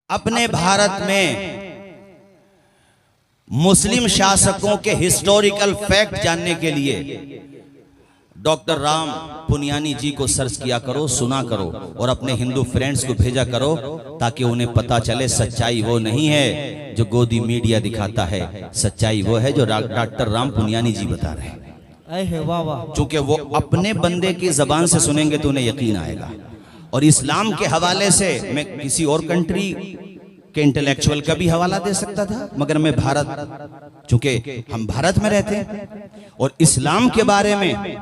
अपने भारत में मुस्लिम शासकों के हिस्टोरिकल फैक्ट जानने के लिए डॉक्टर राम पुनियानी जी को सर्च किया करो, सुना करो और अपने हिंदू फ्रेंड्स को भेजा करो ताकि उन्हें पता चले सच्चाई वो नहीं है जो गोदी मीडिया दिखाता है, सच्चाई वो है जो डॉक्टर राम पुनियानी जी बता रहे हैं। वाह वाह। चूंकि वो अपने बंदे की जबान से सुनेंगे तो उन्हें यकीन आएगा। और इस्लाम के हवाले से मैं किसी और कंट्री के इंटेलेक्चुअल का भी हवाला दे सकता था, मगर मैं भारत, चूंकि हम भारत में रहते हैं और इस्लाम के बारे में,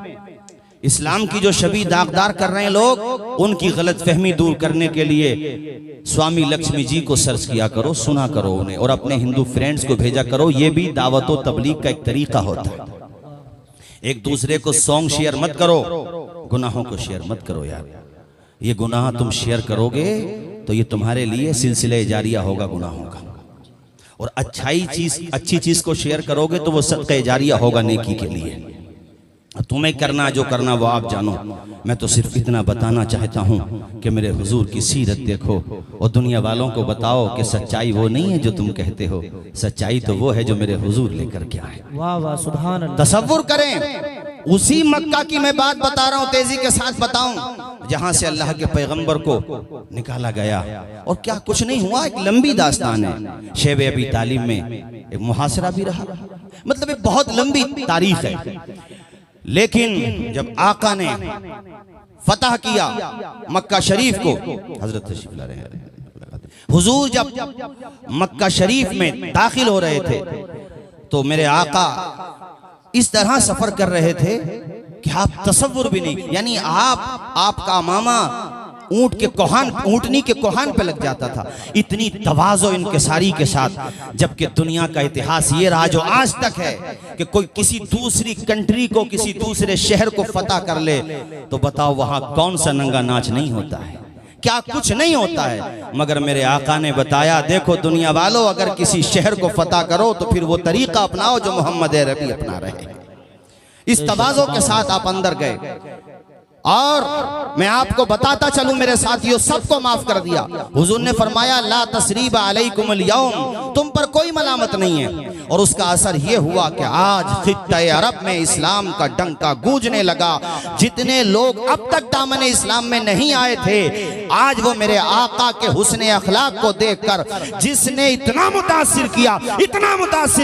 इस्लाम की जो छवि दागदार कर रहे हैं लोग, उनकी गलतफहमी दूर करने के लिए स्वामी लक्ष्मी जी को सर्च किया करो, सुना करो उन्हें और अपने हिंदू फ्रेंड्स को भेजा करो। ये भी दावत व तबलीग का एक तरीका होता है। एक दूसरे को सॉन्ग शेयर मत करो, गुनाहों को शेयर मत करो यार। ये गुनाह तुम शेयर करोगे तो ये तुम्हारे लिए सिलसिले जारिया होगा गुनाहों का, और अच्छी चीज को शेयर करोगे तो वो सदक़े जारिया होगा नेकी के लिए। तुम्हें करना जो करना वो आप जानो। मैं तो सिर्फ इतना बताना चाहता हूँ कि मेरे हुजूर की सीरत देखो और दुनिया वालों को बताओ कि सच्चाई वो नहीं है जो तुम कहते हो, सच्चाई तो वो है जो मेरे हुजूर लेकर के आए। वाह वाह, सुभान अल्लाह। तसव्वुर करें, उसी मक्का की मैं बात बता रहा हूँ, तेजी के साथ बताऊं, जहां से अल्लाह के पैगंबर को निकाला गया। और क्या कुछ नहीं हुआ, एक लंबी दास्तान है। शेब अबी तालिब में एक मुहासरा भी रहा, मतलब एक बहुत लंबी तारीख है। लेकिन जब आका ने फतह किया मक्का शरीफ को, हजरत तशरीफ ला रहे हैं, हुजूर जब मक्का शरीफ में दाखिल हो रहे थे तो मेरे आका इस तरह सफर कर रहे थे कि आप तसव्वुर भी नहीं, यानी आपका मामा ऊंटनी के कोहान पे लग जाता था। इतनी तवाज़ो इनकिसारी के साथ, जबकि दुनिया का इतिहास ये रहा जो आज तक है कि कोई किसी दूसरी कंट्री को, किसी दूसरे शहर को फतह कर ले तो बताओ वहां कौन सा नंगा नाच नहीं होता है, क्या कुछ नहीं होता है। मगर मेरे आका ने बताया, देखो दुनिया वालों, अगर किसी शहर को फतह करो तो फिर वो तरीका अपनाओ जो मोहम्मद अरबी अपना रहे। इस तवाज़ो के साथ आप अंदर गए और मैं आपको बताता चलूं मेरे साथियों, सबको माफ कर दिया। हुजूर ने फरमाया, ला तसरीबा अलैकुमुल यौम, तुम पर कोई मलामत नहीं है। और उसका असर ये हुआ कि आज खित्ते अरब में इस्लाम का डंका गूंजने लगा। जितने लोग अब तक दामने इस्लाम में नहीं आए थे, आज वो मेरे आका के हुस्ने अखलाक को देखकर जिसने इतना मुतासिर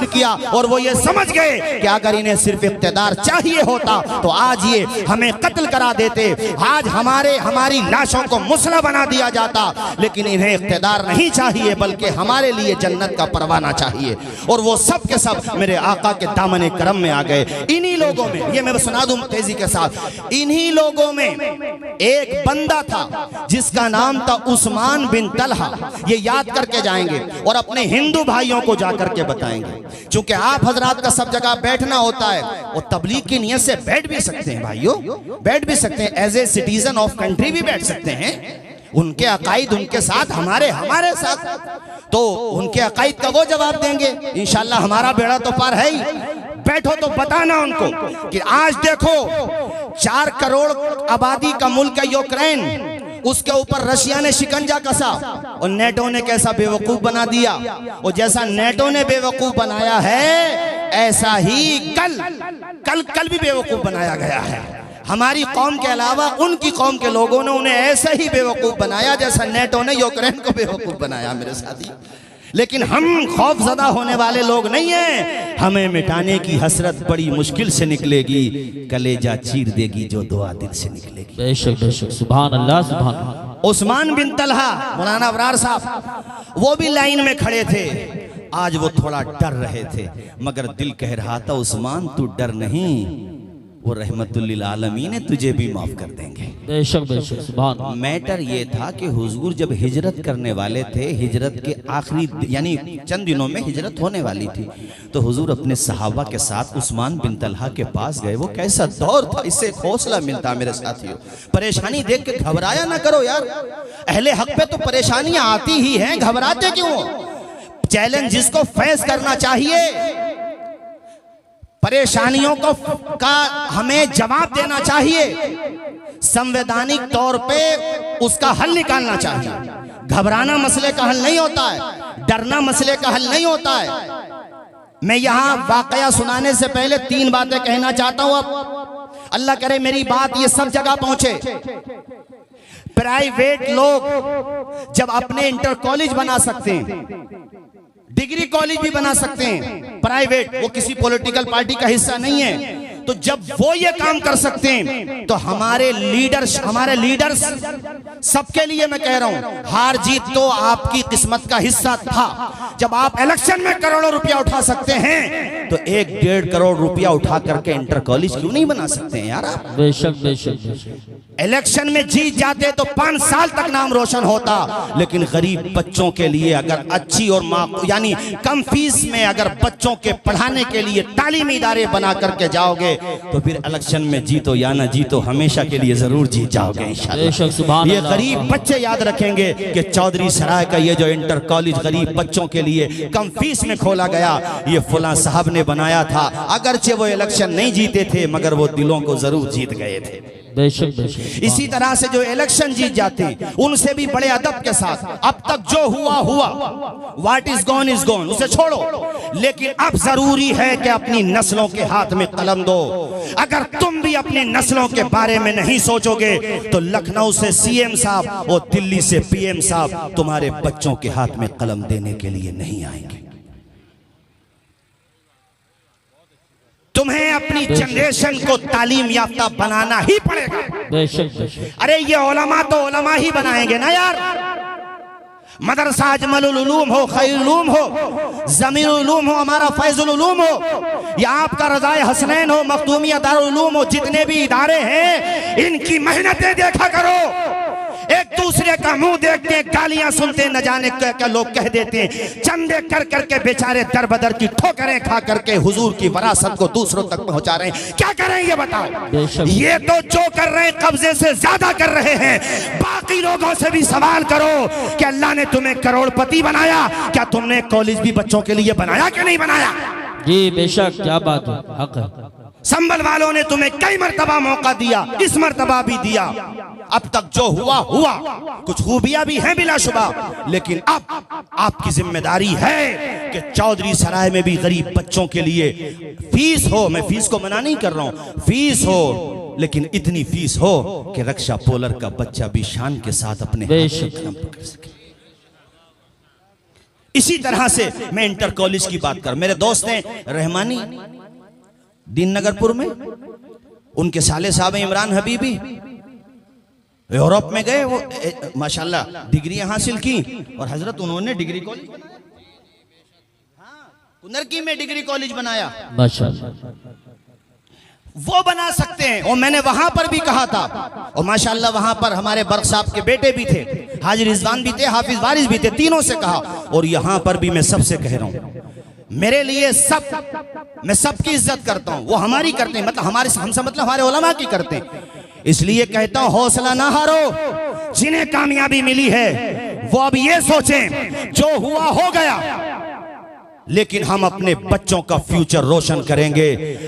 किया और वो ये समझ गए कि अगर इन्हें सिर्फ इक़्तिदार चाहिए होता तो आज ये हमें कत्ल करा देते, आज हमारी लाशों को मुसला बना दिया जाता। लेकिन इन्हें इक़्तिदार नहीं चाहिए, बल्कि हमारे लिए जन्नत का परवाना चाहिए। और वो सब के सब मेरे आका के दामन करम में आ गए। इन्हीं लोगों में, ये मैं सुना दूं तेजी के साथ, इन्हीं लोगों में एक बंदा था जिसका नाम था उस्मान बिन तलहा। ये याद करके जाएंगे और अपने हिंदू भाइयों को जाकर के बताएंगे। चूंकि आप हजरात का सब जगह बैठना होता है और तबलीग की नियत से बैठ भी सकते हैं भाइयों, बैठ भी सकते हैं, as a citizen of country भी बैठ सकते हैं। उनके अकाईद उनके साथ, हमारे साथ, तो उनके अकाईद का वो जवाब देंगे। इंशाल्लाह हमारा बेड़ा तो पार है ही। बैठो तो बताना उनको कि आज देखो 4 करोड़ आबादी का मुल्क है यूक्रेन, उसके ऊपर रशिया ने शिकंजा कसा और नेटो ने कैसा बेवकूफ बना दिया। और जैसा नेटो ने बेवकूफ बनाया है, ऐसा ही कल भी बेवकूफ बनाया गया है। हमारी कौम के अलावा उनकी कौम के लोगों ने उन्हें ऐसा ही बेवकूफ बनाया जैसा नेटो ने यूक्रेन को बेवकूफ बनाया मेरे साथी। लेकिन हम खौफजदा होने वाले लोग नहीं हैं। हमें मिटाने की हसरत बड़ी मुश्किल से निकलेगी, कलेजा चीर देगी जो दुआ दिल से निकलेगी। बेशक बेशक, सुभान अल्लाह, सुभान अल्लाह। उस्मान बिन तलहा, मौलाना अबरार साहब, वो भी लाइन में खड़े थे। आज वो थोड़ा डर रहे थे, मगर दिल कह रहा था, उस्मान तू डर नहीं, वो रहमतुल्लिल आलमीन है, तुझे भी माफ कर देंगे। बेशक बेशक, सुभान। मैटर ये था कि हुजूर जब हिजरत करने वाले थे, हिजरत के आखिरी यानी चंद दिनों में हिजरत होने वाली थी, तो हुजूर अपने सहाबा के साथ उस्मान बिन तलहा के पास गए। वो कैसा दौर था, इससे एक हौसला मिलता मेरे साथियों। परेशानी देख के घबराया ना करो यार, अहले हक पे तो परेशानियां आती ही हैं, घबराते क्यों? चैलेंज जिसको फेस करना चाहिए, परेशानियों का हमें जवाब देना चाहिए, संवैधानिक तौर पे उसका हल निकालना चाहिए। घबराना मसले का हल नहीं होता है, डरना मसले का हल नहीं होता है। मैं यहां वाकया सुनाने से पहले 3 बातें कहना चाहता हूं। अब अल्लाह करे मेरी बात ये सब जगह पहुंचे। प्राइवेट लोग जब अपने इंटर कॉलेज बना सकते हैं, डिग्री कॉलेज भी बना सकते हैं, प्राइवेट, वो किसी पॉलिटिकल पार्टी का हिस्सा नहीं है, तो जब वो ये काम कर सकते हैं तो हमारे लीडर्स सबके लिए मैं कह रहा हूं, हार जीत तो आपकी किस्मत का हिस्सा था। जब आप इलेक्शन में करोड़ों रुपया उठा सकते हैं तो 1-1.5 करोड़ रुपया उठा करके इंटर कॉलेज क्यों नहीं बना सकते हैं यार आप? बेशक बेशक। इलेक्शन में जीत जाते तो 5 साल तक नाम रोशन होता, लेकिन गरीब बच्चों के लिए अगर अच्छी और यानी कम फीस में अगर बच्चों के पढ़ाने के लिए तालीमी इदारे बना करके जाओगे तो फिर इलेक्शन में जीतो या ना जीतो हमेशा के लिए जरूर जीत जाओगे इंशाअल्लाह। ये गरीब बच्चे याद रखेंगे कि चौधरी सराय का ये जो इंटर कॉलेज गरीब बच्चों के लिए कम फीस में खोला गया, ये फुला साहब ने बनाया था। अगरचे वो इलेक्शन नहीं जीते थे मगर वो दिलों को जरूर जीत गए थे। बेशक बेशक। इसी तरह से जो इलेक्शन जीत जाते उनसे भी बड़े अदब के साथ, अब तक जो हुआ हुआ, what is gone is gone, उसे छोड़ो, लेकिन अब जरूरी है कि अपनी नस्लों के हाथ में कलम दो। अगर तुम भी अपनी नस्लों के बारे में नहीं सोचोगे तो लखनऊ से सीएम साहब और दिल्ली से पीएम साहब तुम्हारे बच्चों के हाथ में कलम देने के लिए नहीं आएंगे। तुम्हें अपनी जनरेशन को तालीम याफ्ता बनाना ही पड़ेगा। बेशक बेशक। अरे ये उलमा तो उलमा ही बनाएंगे ना यार। मदरसा अजमलुल उलूम हो, खैरुल उलूम हो, जमीनुल उलूम हो, हमारा फैजुल उलूम हो, या आपका रज़ाए हसनैन हो, मखदूमिया दारुल उलूम हो, जितने भी इदारे हैं इनकी मेहनतें देखा करो। एक दूसरे का मुंह देखते गालियां सुनते न जाने क्या लोग कह देते हैं, चंदे कर करके बेचारे दर बदर की ठोकरें खा करके हुजूर की विरासत को दूसरों तक पहुंचा रहे हैं। क्या करें ये बताओ? ये तो जो कर रहे हैं कब्जे से ज्यादा कर रहे हैं। बाकी लोगों से भी सवाल करो कि अल्लाह ने तुम्हें करोड़पति बनाया, क्या तुमने कॉलेज भी बच्चों के लिए बनाया कि नहीं बनाया? जी बेशक, क्या बात है, हक है। संभल वालों ने तुम्हें कई मर्तबा मौका दिया, इस मर्तबा भी दिया। अब तक जो हुआ हुआ, कुछ खूबियां भी हैं बिलाशुबा, लेकिन अब आपकी जिम्मेदारी है कि चौधरी सराय में भी गरीब बच्चों के लिए फीस हो। मैं फीस को मना नहीं कर रहा हूं, फीस हो, लेकिन इतनी फीस हो कि रक्षा पोलर का बच्चा भी शान के साथ अपने हाथ में कलम पकड़ सके। इसी तरह से मैं इंटर कॉलेज की बात कर, मेरे दोस्त हैं रहमानी दीन नगरपुर में, उनके साले साहब इमरान हबीबी यूरोप में गए, वो माशाल्लाह डिग्रियां हासिल की, और हजरत उन्होंने डिग्री कॉलेज बनाया, कुनरकी में डिग्री कॉलेज बनाया माशाल्लाह। वो बना सकते हैं। और मैंने वहां पर भी कहा था, और माशाल्लाह वहां पर हमारे बर्क साहब के बेटे भी थे, हाजी रिजवान भी थे, हाफिज वारिस भी थे, तीनों से कहा। और यहां पर भी मैं सबसे कह रहा हूं, मेरे लिए मैं सबकी इज्जत करता हूं, वो हमारी करते हैं, मतलब हमसे मतलब हमारे उलमा की करते हैं। इसलिए कहता हूं हौसला ना हारो। जिन्हें कामयाबी मिली है वो अब ये सोचें जो हुआ हो गया, लेकिन हम अपने बच्चों का फ्यूचर रोशन करेंगे।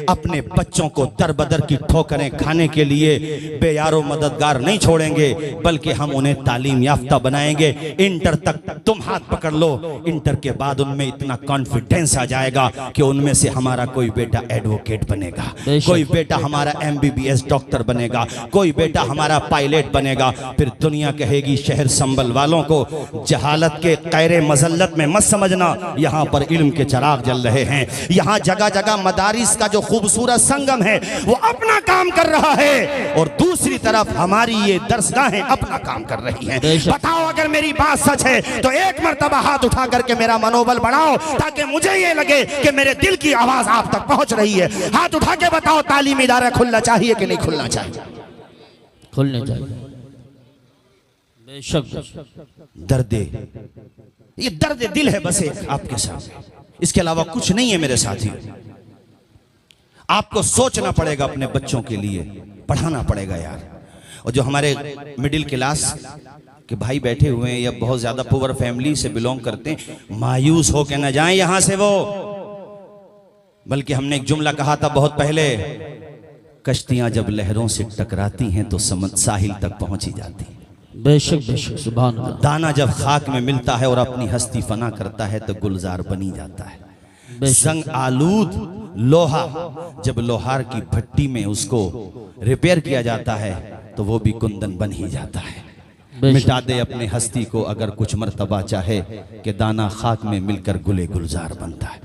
अपने बच्चों को दर बदर की ठोकरें खाने के लिए बेयारो मददगार नहीं छोड़ेंगे, बल्कि हम उन्हें तालीम याफ्ता बनाएंगे। इंटर तक तुम हाथ पकड़ लो, इंटर के बाद उनमें इतना कॉन्फिडेंस आ जाएगा कि उनमें से हमारा कोई बेटा एडवोकेट बनेगा, कोई बेटा हमारा MBBS डॉक्टर बनेगा, कोई बेटा हमारा पायलट बनेगा। फिर दुनिया कहेगी शहर संभल वालों को जहालत के कैरे मजल्लत में मत समझना, यहाँ पर इल्म के चिराग जल रहे हैं। यहाँ जगह जगह मदारिस का जो खूबसूरत संगम है वो अपना काम कर रहा है, और दूसरी तरफ हमारी ये दरसगाहें अपना काम कर रही हैं। बताओ अगर मेरी बात सच है तो एक मर्तबा हाथ उठा करके मेरा मनोबल बढ़ाओ, ताकि मुझे ये लगे कि मेरे दिल की आवाज आप तक पहुंच रही है। हाथ उठा के बताओ तालीमी इदारा खुलना चाहिए कि नहीं खुलना चाहिए? खुलने चाहिए। बेशक। दर्द, ये दर्द दिल है बस एक आपके साथ, इसके अलावा कुछ नहीं है मेरे साथी। आपको सोचना पड़ेगा, अपने बच्चों के लिए पढ़ाना पड़ेगा यार। और जो हमारे मिडिल क्लास के भाई बैठे हुए हैं या बहुत ज्यादा पुअर फैमिली से बिलोंग करते हैं, मायूस हो के ना जाएं यहां से वो। बल्कि हमने एक जुमला कहा था बहुत पहले, कश्तियां जब लहरों से टकराती हैं तो समझ साहिल तक पहुंच ही जाती हैं। बेशक सुभान अल्लाह। दाना जब खाक में मिलता है और अपनी हस्ती फना करता है तो गुलजार बनी जाता है। जंग आलूद लोहा जब लोहार की भट्टी में उसको रिपेयर किया जाता है तो वो भी कुंदन बन ही जाता है। मिटा दे अपनी हस्ती को अगर कुछ मर्तबा चाहे कि दाना खाक में मिलकर गुले गुलजार बनता है।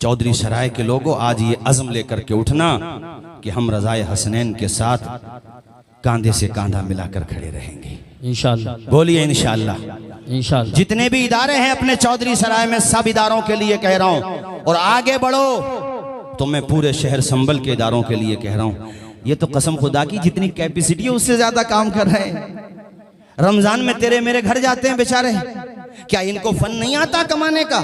चौधरी सराय के लोगों, आज ये अज़्म लेकर के उठना कि हम रज़ाए हसनैन के साथ कांधे से कांधा मिलाकर खड़े रहेंगे इंशाअल्लाह। बोलिए इंशाअल्लाह। इंशाअल्लाह। जितने भी इदारे हैं अपने चौधरी सराय में, सब इदारों के लिए कह रहा हूं, और आगे बढ़ो तो मैं पूरे शहर संभल के इदारों के लिए कह रहा हूं। ये तो कसम खुदा की जितनी कैपेसिटी है उससे ज्यादा काम कर रहे हैं। रमजान में तेरे मेरे घर जाते हैं बेचारे, क्या इनको फन नहीं आता कमाने का?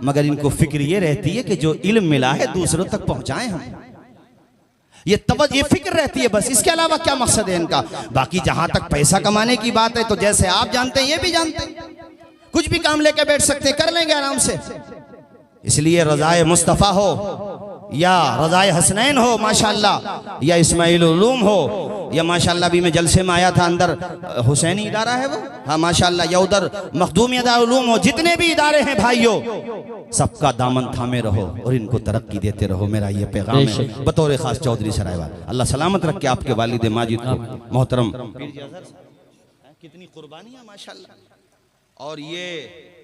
मगर इनको फिक्र ये रहती है कि जो इल्म मिला है दूसरों तक पहुंचाएं हम। ये फिक्र रहती है बस, इसके अलावा क्या मकसद है इनका? बाकी जहां तक पैसा कमाने की बात है तो जैसे आप जानते हैं ये भी जानते हैं, कुछ भी काम लेके बैठ सकते हैं, कर लेंगे आराम से। इसलिए रज़ाए मुस्तफ़ा हो या रज़ाए हसनैन हो माशाअल्लाह, या इस्माइल उलूम हो, या माशाअल्लाह भी मैं जलसे में आया था, अंदर हुसैनी इदारा है वो, हाँ माशाअल्लाह, या उधर मखदूमी उलूम हो, जितने भी इदारे हैं भाइयों, सबका दामन थामे रहो और इनको तरक्की देते रहो। मेरा ये पैगाम है बतौर खास चौधरी सराय वाला। अल्लाह सलामत रखे आपके वालिद माजिद को, मोहतरम। कितनी कुर्बानियां माशाअल्लाह। और ये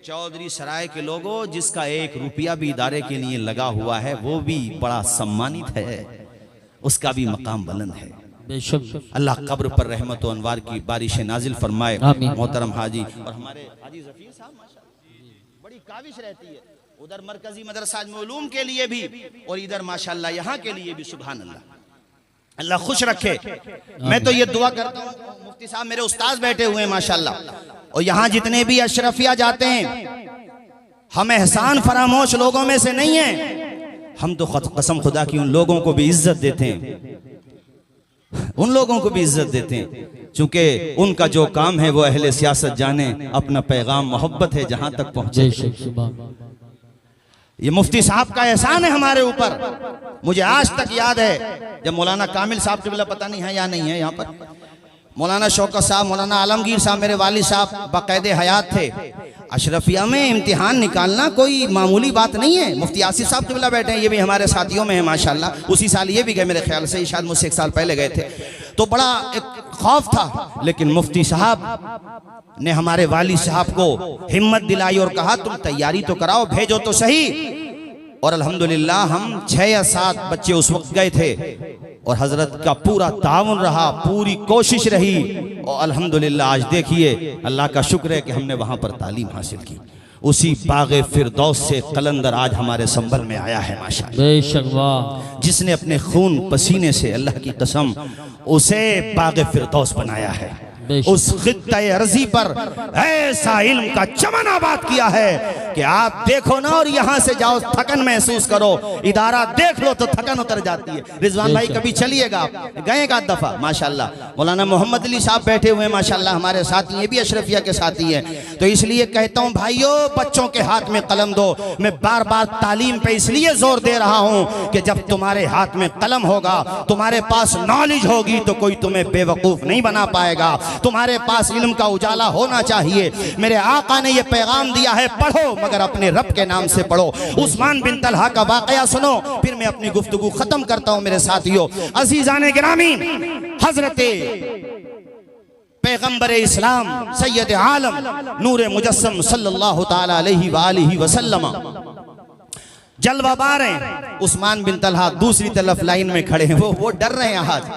चौधरी सराय के लोगों, जिसका 1 रुपया भी इदारे के लिए लगा हुआ है वो भी बड़ा सम्मानित है, उसका भी मकाम बुलंद है। अल्लाह कब्र पर रहमत व अनवार की बारिश नाजिल फरमाए। मोहतरम हाजी और हमारे हाजी ज़फीर साहब माशाअल्लाह बड़ी काविश रहती है, उधर मरकजी मदरसा उलूम के लिए भी और इधर माशाअल्लाह यहाँ के लिए भी। सुभान अल्लाह, अल्लाह खुश रखे। मैं तो ये दुआ करता हूँ, मुफ्ती साहब मेरे उस्ताद बैठे हुए हैं माशाअल्लाह, और यहाँ जितने भी अशरफिया जाते हैं, हम एहसान फरामोश लोगों में से नहीं हैं। हम तो कसम खुदा की उन लोगों को भी इज्जत देते हैं, उन लोगों को भी इज्जत देते हैं, चूंकि उनका जो काम है वो अहले सियासत जाने, अपना पैगाम मोहब्बत है जहां तक पहुंचे। ये मुफ्ती साहब का एहसान है हमारे ऊपर। मुझे आज तक याद है जब मौलाना कामिल साहब के पता नहीं है या नहीं है यहाँ पर, मौलाना शौकत साहब, मौलाना आलमगीर साहब, मेरे वालिद साहब बाकायदे हयात थे। अशरफिया में इम्तिहान निकालना कोई मामूली बात नहीं है। मुफ्ती आसिफ साहब किबला बैठे हैं, ये भी हमारे साथियों में है माशाल्लाह। उसी साल ये भी गए मेरे ख्याल से, शायद मुझसे 1 साल पहले गए थे, तो बड़ा एक खौफ था। लेकिन मुफ्ती साहब ने हमारे वालिद साहब को हिम्मत दिलाई और कहा तुम तैयारी तो कराओ, भेजो तो सही। और अल्हम्दुलिल्लाह हम 6 या 7 बच्चे उस वक्त गए थे और हजरत का पूरा ताउन रहा, पूरी कोशिश रही, और अल्हम्दुलिल्लाह आज देखिए अल्लाह का शुक्र है कि हमने वहां पर तालीम हासिल की। उसी बाग़े फिरदौस से कलंदर आज हमारे संभल में आया है माशाअल्लाह। जिसने अपने खून पसीने से, अल्लाह की कसम, उसे बाग़े फिरदौस बनाया है। उस खित्ते अर्ज़ी पर ऐसा इल्म का चमन आबाद किया है कि आप देखो ना और यहाँ से जाओ थकन महसूस करो, इदारा देख लो तो थकन उतर जाती है। रिजवान भाई कभी चलिएगा, आप गए का दफा माशाल्लाह। मौलाना मोहम्मद अली साहब बैठे हुए हैं माशाल्लाह, हमारे साथी, ये भी अशरफिया के साथी हैं। तो इसलिए कहता हूँ भाइयों, बच्चों के हाथ में कलम दो। मैं बार बार तालीम पे इसलिए जोर दे रहा हूँ कि जब तुम्हारे हाथ में कलम होगा, तुम्हारे पास नॉलेज होगी, तो कोई तुम्हें बेवकूफ नहीं बना पाएगा। तुम्हारे पास इल्म का उजाला होना चाहिए। मेरे आका ने यह पैगाम दिया है, पढ़ो मगर अपने रब के नाम से पढ़ो। उस्मान बिन तलहा का वाकया सुनो, फिर मैं अपनी गुफ्तगू खत्म करता हूं मेरे साथियों। अजीजान गिरामी, हजरत पैगंबर इस्लाम सैयद आलम नूर मुजस्सम सल्लल्लाहु ताला अलैहि वालिहि वसल्लम जलवा हैं। उस्मान बिन तलहा दूसरी तरफ लाइन में खड़े हैं, वो डर रहे हैं। आज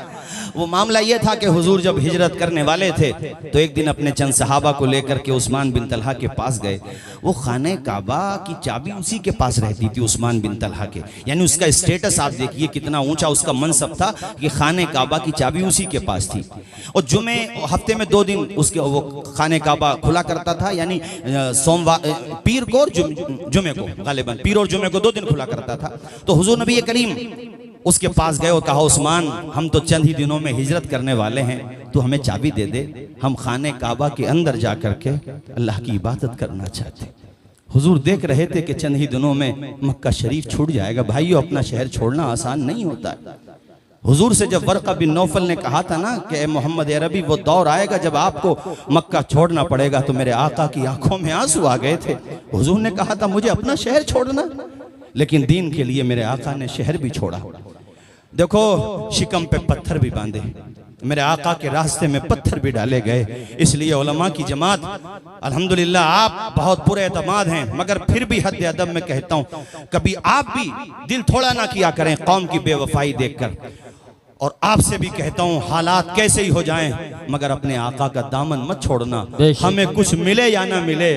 वो मामला ये था कि हुजूर जब हिजरत करने वाले थे तो एक दिन अपने चंद सहाबा को लेकर के उस्मान बिन तलहा के पास गए। वो खाने काबा की चाबी उसी के पास रहती थी, उस्मान बिन तलहा के, यानी उसका स्टेटस आप देखिए कितना ऊंचा उसका मनसब था कि खाने काबा की चाबी उसी के पास थी। और जुमे हफ्ते में 2 दिन उसके वो खाने काबा खुला करता था, यानी सोमवार, पीर को और जुमे को, गालिबन पीर और जुमे को 2 दिन खुला करता था। तो हुजूर नबी करीम उसके पास गए और कहा, उस्मान हम तो चंद ही दिनों में हिजरत करने वाले हैं, तो हमें चाबी दे दे, हम खाने काबा के अंदर जा करके अल्लाह की इबादत करना चाहते। हुजूर देख रहे थे कि चंद ही दिनों में मक्का शरीफ छूट जाएगा। भाइयों, अपना शहर छोड़ना आसान नहीं होता है। हुजूर से जब वर्का बिन नौफल ने कहा था ना कि ए मोहम्मद अरबी, वो दौर आएगा जब आपको मक्का छोड़ना पड़ेगा, तो मेरे आका की आंखों में आंसू आ गए थे। हुजूर ने कहा था मुझे अपना शहर छोड़ना, लेकिन दीन के लिए मेरे आका ने शहर भी छोड़ा। देखो, शिकम पे पत्थर भी बांधे, मेरे आका के रास्ते में पत्थर भी डाले गए। इसलिए उलमा की जमात, अल्हम्दुलिल्लाह आप बहुत पूरे एतमाद हैं, मगर फिर भी हद अदब में कहता हूँ, कभी आप भी दिल थोड़ा ना किया करें कौम की बेवफाई देखकर। और आपसे भी कहता हूँ, हालात कैसे ही हो जाएं, मगर अपने आका का दामन मत छोड़ना। हमें कुछ मिले या ना मिले,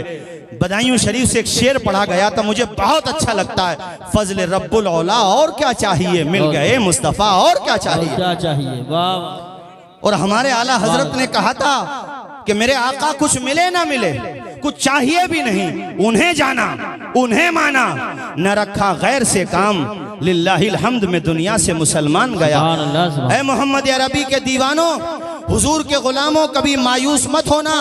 बदायूं शरीफ से एक शेर पढ़ा गया था, मुझे बहुत अच्छा लगता है, फजल रब्बुल औला और क्या चाहिए, मिल गए मुस्तफा और क्या चाहिए, क्या चाहिए। वाह। और हमारे आला हजरत ने कहा था कि मेरे आका कुछ मिले ना मिले, कुछ चाहिए भी नहीं, उन्हें जाना उन्हें माना, न रखा गैर से काम, लिल्लाहिल हम्द में दुनिया से मुसलमान गया। ऐ मोहम्मद अरबी के दीवानों, हुजूर के गुलामों, कभी मायूस मत होना।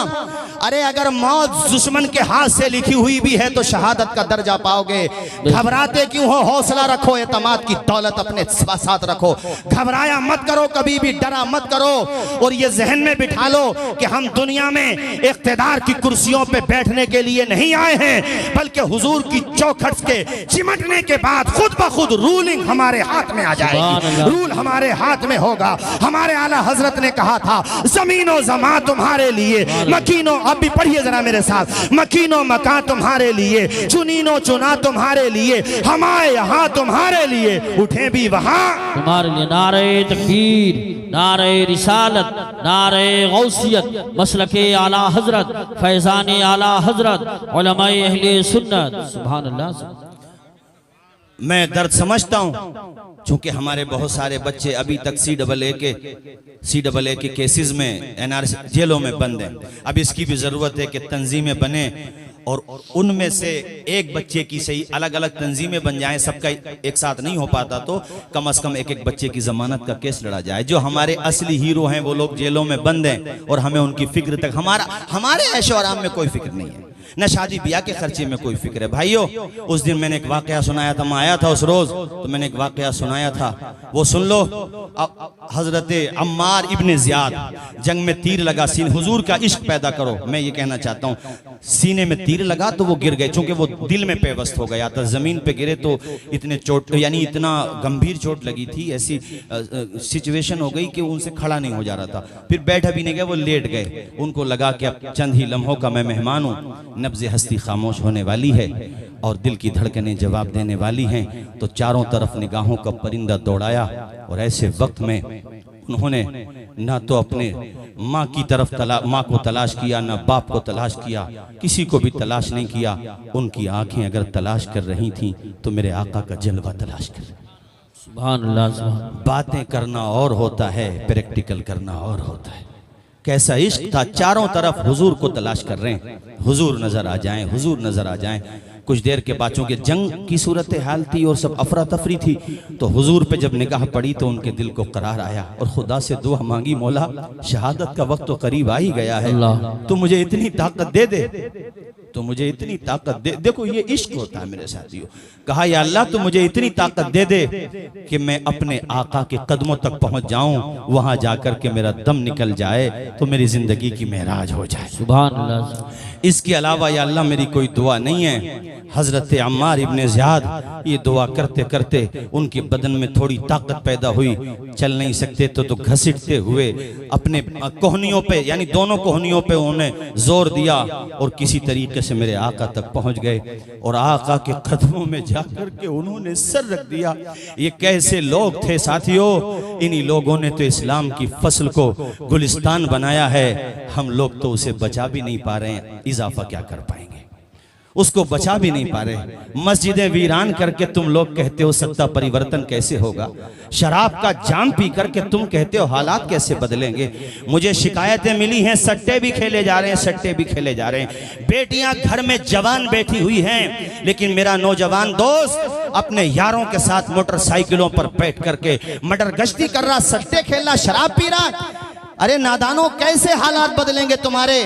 अरे अगर मौत दुश्मन के हाथ से लिखी हुई भी है तो शहादत का दर्जा पाओगे। घबराते क्यों हो, हौसला रखो, एतमाद की दौलत अपने साथ रखो, घबराया मत करो, कभी भी डरा मत करो। और ये जहन में बिठा लो कि हम दुनिया में इख्तिदार की कुर्सियों पे बैठने के लिए नहीं आए हैं, बल्कि हुजूर की चौखट के चिमटने के बाद खुद ब खुद रूलिंग हमारे हाथ में आ जाएगी, रूल हमारे हाथ में होगा। हमारे आला हजरत ने कहा था, जमीनो जमा तुम्हारे लिए, मकीनो, अब भी पढ़िए जरा मेरे साथ, मकीनो मकान तुम्हारे लिए, चुनीनो चुना तुम्हारे लिए, हमारे यहाँ तुम्हारे लिए, उठे भी वहाँ तुम्हारे लिए। नारे तकबीर, नारे रिसालत, नारे गौसियत, मसलके आला हजरत, फैजान आला हजरत, उलमाए अहले सुन्नत। सुभान अल्लाह। मैं दर्द समझता हूँ, चूंकि हमारे बहुत सारे बच्चे अभी तक CAA के केसेस में NRC जेलों में बंद हैं। अब इसकी भी ज़रूरत है कि तंजीमें बने और उनमें से एक बच्चे की सही अलग अलग तंजीमें बन जाएं, सबका एक साथ नहीं हो पाता तो कम से कम एक एक बच्चे की जमानत का केस लड़ा जाए। जो हमारे असली हीरो हैं वो लोग जेलों में बंद हैं और हमें उनकी फिक्र तक, हमारे ऐशो आराम में कोई फिक्र नहीं है, न शादी ब्याह के खर्चे में कोई फिक्र है। भाइयों, उस दिन मैंने एक वाकया सुनाया था, मैं आया था उस रोज तो मैंने एक वाकया सुनाया था, वो सुन लो। हजरत अम्मार इब्ने ज़ियाद, जंग में तीर लगा, सीने, हुजूर का इश्क पैदा करो, मैं ये कहना चाहता हूँ, सीने में तीर लगा तो वो गिर गए, चूंकि वो दिल में पेवस्त हो गया था, जमीन पे गिरे तो इतने चोट, यानी इतना गंभीर चोट लगी थी, ऐसी सिचुएशन हो गई कि उनसे खड़ा नहीं हो जा रहा था, फिर बैठा भी नहीं गया, वो लेट गए। उनको लगा कि अब चंद ही लम्हों का मैं मेहमान हूँ, नब्ज़ हस्ती खामोश होने वाली है और दिल की धड़कनें जवाब देने वाली हैं। तो चारों तरफ निगाहों का परिंदा दौड़ाया और ऐसे वक्त में उन्होंने ना तो अपने माँ की तरफ माँ को तलाश किया, ना बाप को तलाश किया, किसी को भी तलाश नहीं किया। उनकी आंखें अगर तलाश कर रही थीं तो मेरे आका का जलवा तलाश कर। सुभान अल्लाह। बातें करना और होता है, प्रैक्टिकल करना और होता है। कैसा इश्क था, चारों तरफ हुजूर को तलाश कर रहे हैं, हुजूर नजर आ जाएं, हुजूर नजर आ जाएं। कुछ देर के बाद चूंकि जंग की सूरत हाल थी और सब अफरा तफरी थी, तो हुजूर पे जब निगाह पड़ी तो उनके दिल को करार आया और खुदा से दुआ मांगी, मौला शहादत का वक्त तो करीब आ ही गया है, तो मुझे इतनी ताकत दे दे, तो मुझे इतनी ताकत दे। देखो ये इश्क होता है मेरे साथियों। कहा या अल्लाह तो मुझे इतनी ताकत दे दे कि मैं अपने आका के कदमों तक पहुंच जाऊं, वहां जाकर के मेरा दम निकल जाए तो मेरी जिंदगी की महराज हो जाए। सुभान अल्लाह। इसके अलावा या अल्लाह मेरी कोई दुआ नहीं है। हजरत अम्मार इब्ने ज़ियाद ये दुआ करते करते उनके बदन में थोड़ी ताकत पैदा हुई, चल नहीं सकते तो घसीटते हुए अपने कोहनियों पे, यानी दोनों कोहनियों पे उन्हें जोर दिया और किसी तरीके से मेरे आका तक पहुंच गए और आका के कदमों में जाकर के उन्होंने सर रख दिया। ये कैसे लोग थे साथियों, इन्हीं लोगों ने तो इस्लाम की फसल को गुलिस्तान बनाया है, हम लोग तो उसे बचा भी नहीं पा रहे हैं, इजाफा क्या कर पाएंगे, उसको बचा भी नहीं पा रहे। मस्जिदें वीरान करके तुम लोग कहते हो सत्ता परिवर्तन कैसे होगा, शराब का जाम पी करके तुम कहते हो हालात कैसे बदलेंगे। मुझे शिकायतें मिली हैं, सट्टे भी खेले जा रहे हैं, सट्टे भी खेले जा रहे हैं, बेटियां घर में जवान बैठी हुई हैं, लेकिन मेरा नौजवान दोस्त अपने यारों के साथ मोटरसाइकिलों पर बैठ करके मटर गश्ती कर रहा, सट्टे खेल रहा, शराब पी रहा। अरे नादानों, कैसे हालात बदलेंगे तुम्हारे।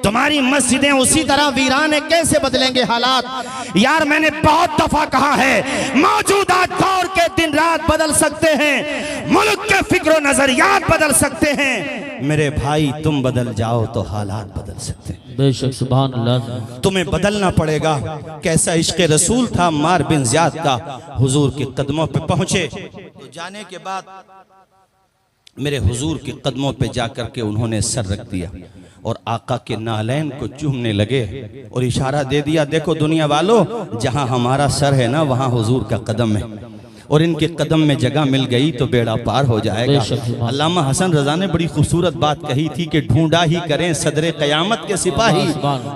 तुम्हारी मस्जिदें उसी तरह वीरान है, कैसे बदलेंगे हालात। यार मैंने बहुत दफा कहा है, मौजूदा दौर के दिन रात बदल सकते हैं, मुल्क के फिक्र नजरियात बदल सकते हैं। मेरे भाई तुम बदल जाओ तो हालात बदल सकते हैं। बेशक सुभान अल्लाह। तुम्हें बदलना पड़ेगा। कैसा इश्क़ रसूल था अम्मार बिन ज़ियाद का। हुजूर के कदमों पे पहुंचे तो जाने के बाद मेरे हुजूर के कदमों पे जाकर के उन्होंने सर रख दिया और आका के नालैन को चूमने लगे और इशारा दे दिया, देखो दुनिया वालों, जहां हमारा सर है ना वहां हुजूर का कदम है, और इनके कदम में जगह मिल गई तो बेड़ा पार हो जाएगा। अल्लामा हसन रजा ने बड़ी खूबसूरत बात कही थी कि ढूंढा ही करें सदरे कयामत के सिपाही,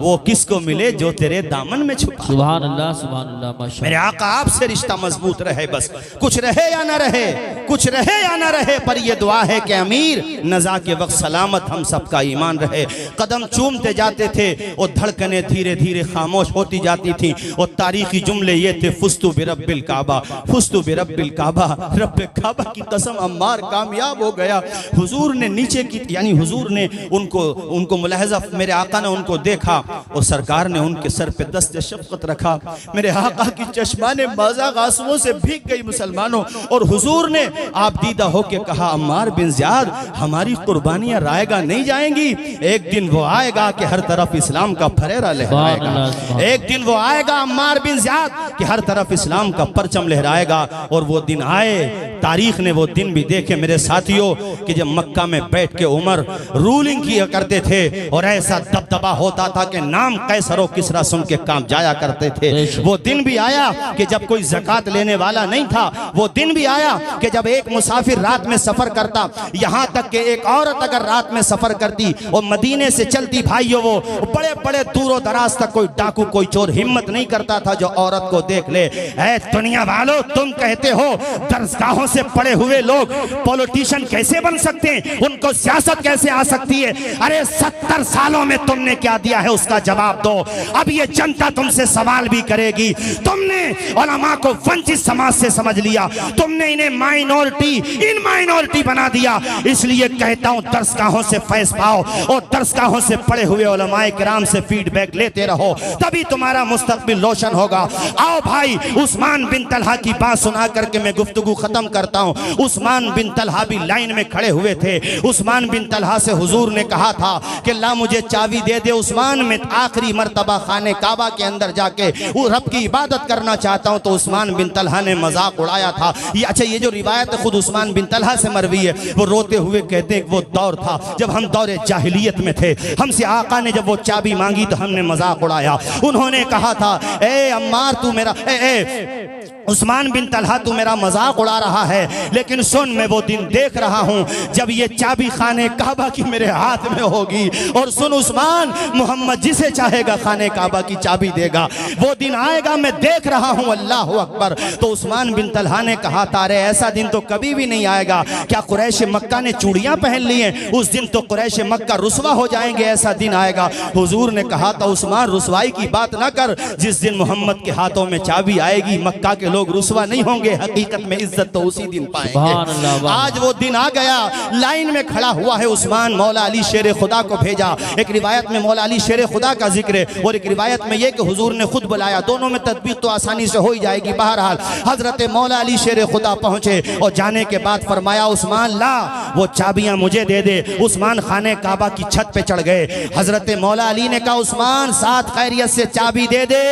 वो किसको मिले जो तेरे दामन में छुपा। सुभान अल्लाह, सुभान अल्लाह, माशाअल्लाह। मेरे आका आपसे रिश्ता मजबूत रहे, बस कुछ रहे या ना रहे, कुछ रहे या ना रहे, पर ये दुआ है कि अमीर नजा के वक्त सलामत हम सबका ईमान रहे। कदम चूमते जाते थे और धड़कने धीरे धीरे खामोश होती जाती थी और तारीखी जुमले ये थे, फुस्तु बिरब्बिल काबा, फुस्तु बिरब्बिल काबा, रब्बे काबा की कसम अम्मार कामयाब हो गया। हुजूर ने नीचे की यानी हुजूर ने उनको मुलाहजा, मेरे आका ने उनको देखा और सरकार ने उनके सर पे दस्ते शफ़क़त रखा। मेरे आका की चश्माने बाज़ाग आंसुओं से भीग गई मुसलमानों, और हुजूर ने आप दीदा होके कहा, अम्मार बिन ज़ियाद हमारी कुर्बानियां रायगा नहीं जाएंगी, एक दिन वो आएगा कि हर तरफ इस्लाम का फरेरा लहराएगा। एक दिन वो आएगा अम्मार बिन ज़ियाद कि हर तरफ इस्लाम का परचम लहराएगा। और वो दिन आए, तारीख ने वो दिन भी देखे मेरे साथियों, कि जब मक्का में बैठ के उमर रूलिंग किया करते थे और ऐसा दबदबा होता था कि नाम कैसर व किसरा सुन के काम जाया करते थे। वो दिन भी आया कि जब कोई ज़कात लेने वाला नहीं था। वो दिन भी आया कि जब एक मुसाफिर रात में सफर करता, यहाँ तक कि एक औरत अगर रात में सफर करती और मदीने से चलती, भाइयों वो बड़े बड़े दूरों दराज तक कोई डाकू कोई चोर हिम्मत नहीं करता था जो औरत को देख ले। ऐ दुनिया वालों, तुम कहते हो दरसगाहों से पढ़े हुए लोग पॉलिटिशियन कैसे बन सकते हैं, उनको सियासत कैसे आ सकती है? अरे 70 सालों में तुमने क्या दिया है उसका जवाब दो। अब ये जनता तुमसे सवाल भी करेगी। तुमने उलमा को वंचित समाज से समझ लिया, तुमने इन्हें माइनॉरिटी इन माइनॉरिटी बना दिया। इसलिए कहता हूं दरसगाहों से फैज पाओ और दरसगाहों से पढ़े हुए उलमाए किराम से फीडबैक लेते रहो, तभी तुम्हारा मुस्तकबिल रोशन होगा। आओ भाई, उस्मान बिन तलहा की बात सुना करके मैं गुफ्तगू खत्म करता हूं। उस्मान बिन तलहा भी लाइन में खड़े हुए थे। उस्मान बिन तलहा से हुजूर ने कहा था कि अल्लाह मुझे चाबी दे दे, उस्मान में आखिरी मर्तबा खाने काबा के अंदर जाके वो रब की इबादत करना चाहता हूं। तो उस्मान बिन तलहा ने मजाक उड़ाया था। ये अच्छा, ये जो रिवायत है खुद उस्मान बिन तलहा से मरवी है। वो रोते हुए कहते हैं वो दौर था जब हम दौरे जाहिलियत में थे, हमसे आका ने जब वो चाबी मांगी तो हमने मजाक उड़ाया। उन्होंने कहा था, ए अम्मार तू मेरा उस्मान बिन तलहा तू मेरा मजाक उड़ा रहा है, लेकिन सुन, मैं वो दिन देख रहा हूं जब ये चाबी खाने काबा की मेरे हाथ में होगी। और सुन उस्मान, मोहम्मद जिसे चाहेगा खाने काबा की चाबी देगा। वो दिन आएगा, मैं देख रहा हूं, अल्लाह अकबर। तो उस्मान बिन तलहा ने कहा था, अरे ऐसा दिन तो कभी भी नहीं आएगा। क्या कुरैश मक्का ने चूड़ियां पहन ली हैं? उस दिन तो कुरैश मक्का रुसवा हो जाएंगे, ऐसा दिन आएगा। हुजूर ने कहा था, उस्मान रुसवाई की बात ना कर, जिस दिन मोहम्मद के हाथों में चाबी आएगी मक्का के लोग रुसवा नहीं होंगे, हकीकत में इज्जत तो उसी दिन पाएंगे। आज वो दिन आ गया। लाइन में खड़ा हुआ है उस्मान, मौला अली शेर खुदा को भेजा। एक रिवायत में मौला अली शेर खुदा का जिक्र है और एक रिवायत में यह कि हुजूर ने खुद बुलाया। दोनों में तदबीर तो आसानी से हो ही जाएगी। बहरहाल हजरत मौला अली शेर खुदा पहुंचे और जाने के बाद फरमाया, उस्मान ला वो चाबियां मुझे दे दे। उस्मान खाने काबा की छत पे चढ़ गए। हजरत मौला अली ने कहा, उस्मान साथ खैरियत से चाबी दे दे,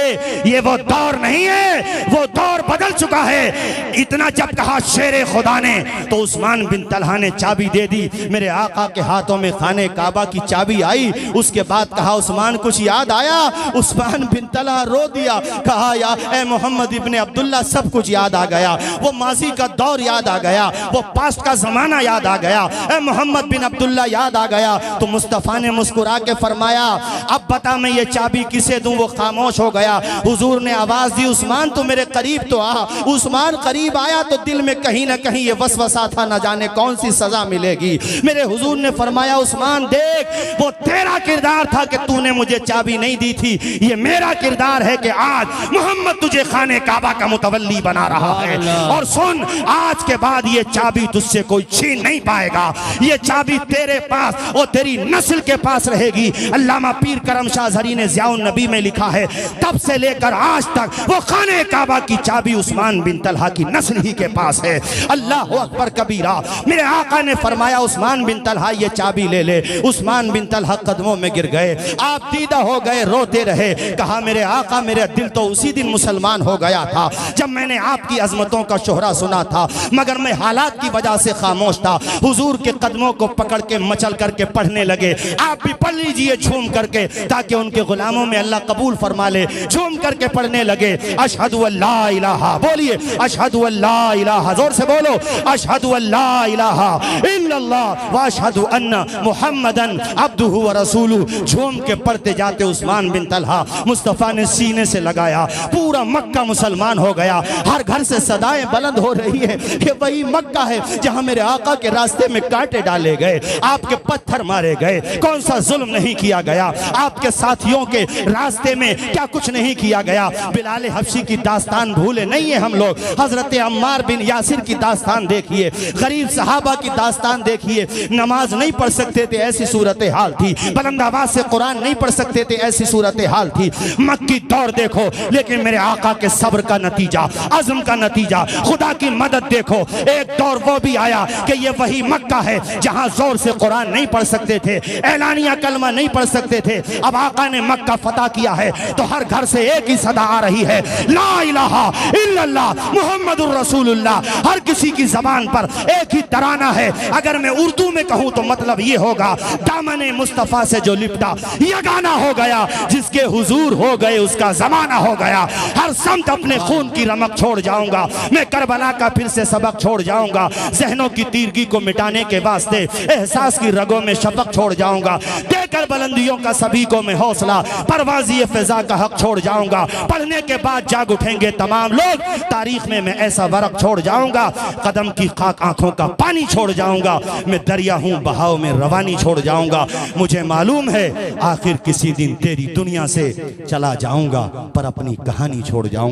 ये वो दौर नहीं है, वो दौर बदल चुका है। इतना जब कहा शेर खुदा ने तो उस्मान बिन तलहा ने चाबी दे दी। मेरे आका के हाथों में खाने काबा की चाबी आई। उसके बाद कहा, उस्मान कुछ याद आया? उस्मान बिन तलहा रो दिया, कहा, या ए मोहम्मद इब्ने अब्दुल्ला, सब कुछ याद आ गया। वो माजी का दौर याद आ गया, वो पास्ट का जमाना याद आ गया। ए मोहम्मद बिन अब्दुल्ला याद आ गया। तो मुस्तफ़ा ने मुस्कुरा के फरमाया, अब बता मैं ये चाबी किसे दूं? वो खामोश हो गया। हुजूर ने आवाज दी, उस्मान तू मेरे करीब तो आ। उस्मान करीब आया तो दिल में कहीं ना कहीं ये वसवसा था, न जाने कौन सी सजा मिलेगी। मेरे हुजूर ने फरमाया उस्मान देख, वो तेरा किरदार था कि तूने मुझे चाबी नहीं दी थी, ये मेरा किरदार है कि आज मोहम्मद तुझे खाने काबा का मुतवल्ली बना रहा है। और सुन, आज के बाद ये चाबी तुझसे कोई छीन नहीं पाएगा, ये चाबी तेरे पास और तेरी नस्ल के पास रहेगी। अल्लामा पीर करम शाह ज़री ने ज़ियाउन नबी में लिखा है, तब से लेकर आज तक वो खाने काबा की चाबी उस्मान बिन तलहा की नस्ल ही के पास है। अल्लाह अकबर कबीरा। मेरे आका ने फरमाया उस्मान बिन तलहा ये चाबी ले ले। उस्मान बिन तलहा कदमों में गिर गए, आप दीदा हो गए, रोते रहे। कहा मेरे आका, मेरा दिल तो उसी दिन मुसलमान हो गया था जब मैंने आपकी अजमतों का शोहरा सुना था, मगर मैं हालात की वजह से खामोश था। हुजूर के कदमों को पकड़ के मचल करके पढ़ने लगे। आप भी पढ़ लीजिए झूम करके, ताकि उनके गुलामों में अल्लाह कबूल फरमा ले। झूम करके पढ़ने लगे, अशहदु अल्ला इलाहा, बोलिए अशहदु अल्ला इलाहा, जोर से बोलो, अशहदु अल्ला इलाहा इल्लल्लाह व अशहदु अन्ना मुहम्मदन अब्दुहु व रसूलुहु। झूम के पढ़ते जाते उस्मान बिन तलहा मुस्तफ़ा ने सीने से लगाया, पूरा मक्का मुसलमान हो गया। हर घर से सदाएं बुलंद हो रही है कि वही मक्का है जहां मेरे आका के रास्ते में कांटे डाले गए, आपके पत्थर मारे गए, कौन सा जुल्म नहीं किया गया, आपके साथियों के रास्ते में क्या कुछ नहीं किया गया। बिलाल हबशी की दास्तान भूले नहीं है हम लोग, हजरत अम्मार बिन यासिर की दास्तान देखिए, गरीब सहाबा की दास्तान देखिए, नमाज नहीं पढ़ सकते थे ऐसी सूरत हाल थी, बुलंद आवाज से कुरान नहीं पढ़ सकते थे ऐसी सूरत हाल थी। मक्की दौर देखो, लेकिन मेरे आका के सब्र का नतीजा, अज़्म का नतीजा, खुदा की मदद देखो। एक दौर वो भी आया कि ये वही मक्का है जहां जोर से कुरान नहीं पढ़ सकते थे, ऐलानिया कलमा नहीं पढ़ सकते थे। अब आका ने मक्का फतह किया है तो हर घर से एक ही सदा आ रही है, ला इलाहा इल्लल्लाह मुहम्मदुर रसूलुल्लाह। हर किसी की जबान पर एक ही तराना है। अगर मैं उर्दू में कहूं तो मतलब ये होगा, दामने मुस्तफा से जो लिपटा यगाना हो गया, जिसके हुजूर हो गए उसका जमाना हो गया। हर समत अपने खून की रमक छोड़ जाऊंगा, मैं करबला का फिर से सबक छोड़ जाऊंगा, जहनों की तीरगी को मिटाने के वास्ते एहसास की रगों में शफक छोड़ जाऊंगा, देकर बुलंदियों का सभी को मैं हौसला, परवाज़ी फिजा का हक छोड़ जाऊंगा। पढ़ने के बाद जाग उठेंगे तमाम लोग, तारीख में मैं ऐसा वरक छोड़ जाऊंगा, कदम की खाक आंखों का पानी छोड़ जाऊंगा। मैं दरिया हूं, बहाव में रवानी छोड़ जाऊंगा। मुझे मालूम है आखिर किसी दिन तेरी दुनिया से चला जाऊंगा, पर अपनी कहानी छोड़ जाऊंगा।